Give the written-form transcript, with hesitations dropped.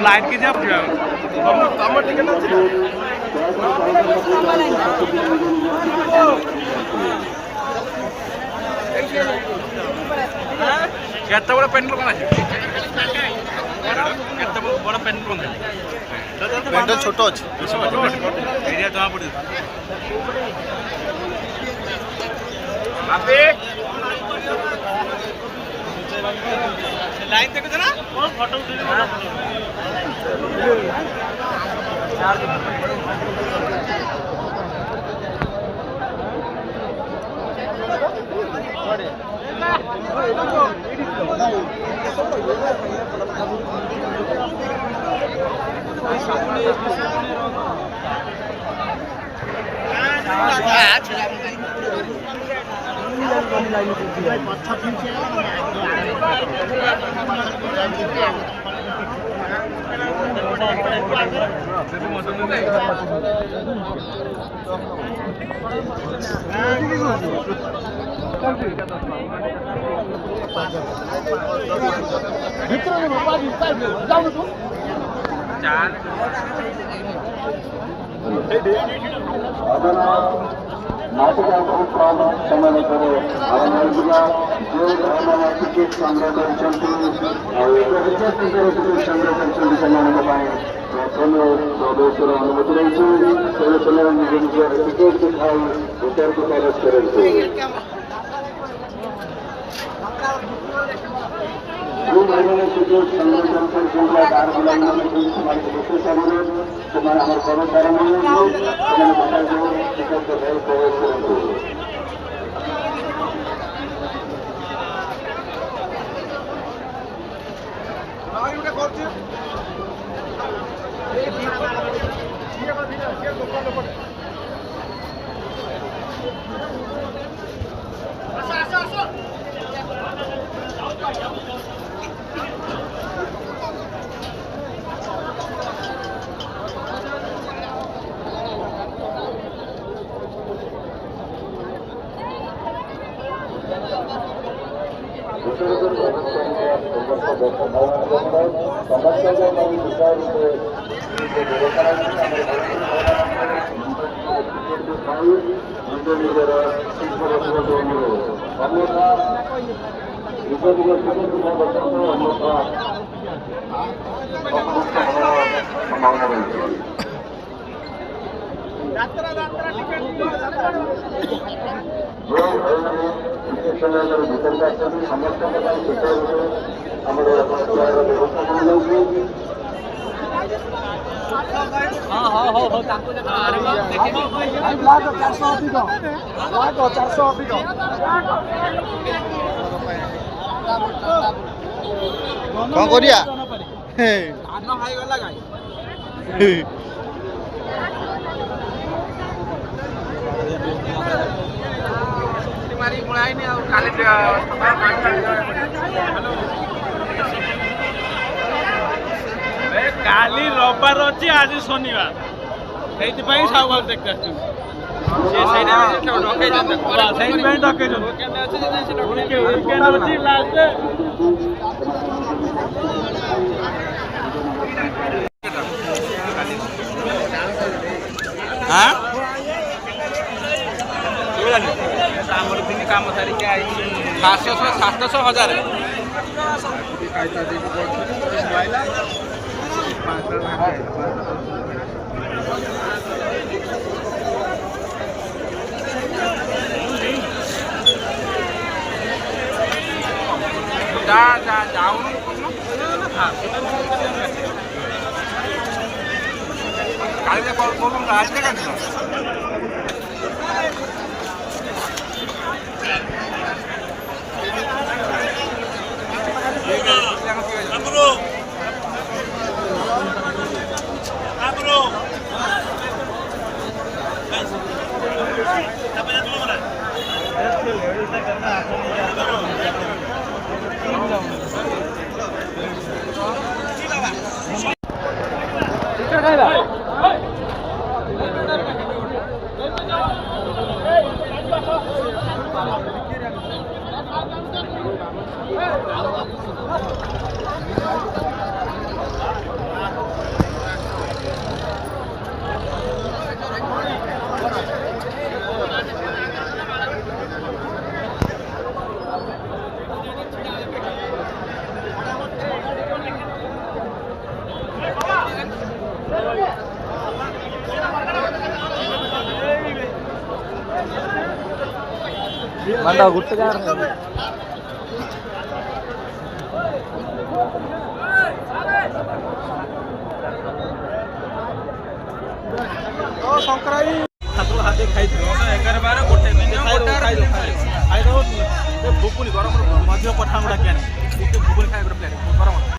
Light কি যাব আমার টিকেট আছে কেটে বড় পেন্ট কোন আছে কেটে বড় পেন্ট কোন আছে পেন্ট ছোট আছে এরিয়া জমা পড়ে আপনি লাইন দেখো না কোন ফটো উঠিলে ଅନୁମତି ରହିଛି ସେମାନେ ନିଜ ନିଜର ଟିକେଟ ଦେଖାଇ ଭିତରକୁ ପ୍ରବେଶ କରନ୍ତୁ। जो भाईମାନେ ଟିକେଟ ସଂରକ୍ଷଣ କରିଛନ୍ତି କାର ବୁଲାଇମାନେ ସେମାନେ ବିଶେଷ ଅନୁରୋଧ ସେମାନେ ଆମର କର୍ମଚାରୀମାନେ ସେମାନେ ବସାଇଦେବେ ଟିକେଟ ଦେଖାଇ ପ୍ରବେଶ କରନ୍ତୁ। कौन करिया काली रविवार अच्छी आज शनिवार से सब देखते काम सारी 700 1000 जाऊन काली कॉल करूँ आज का ମାଣ୍ଡା ଗୋଟେ ଜାଗାରେ ସଂକ୍ରାନ୍ତି ଠାକୁର ହାତେ ଖାଇଥିବ 11 12 ଗୋଟେ ଖାଇଦେବ ଭୁକୁନି ଗରମ ମଧ୍ୟ ପଠାଣ ଡାକି ଆଣି ଭୁକୁନି ଖାଇବା ଗୋଟେ ପ୍ଲେଟ୍ ଗରମ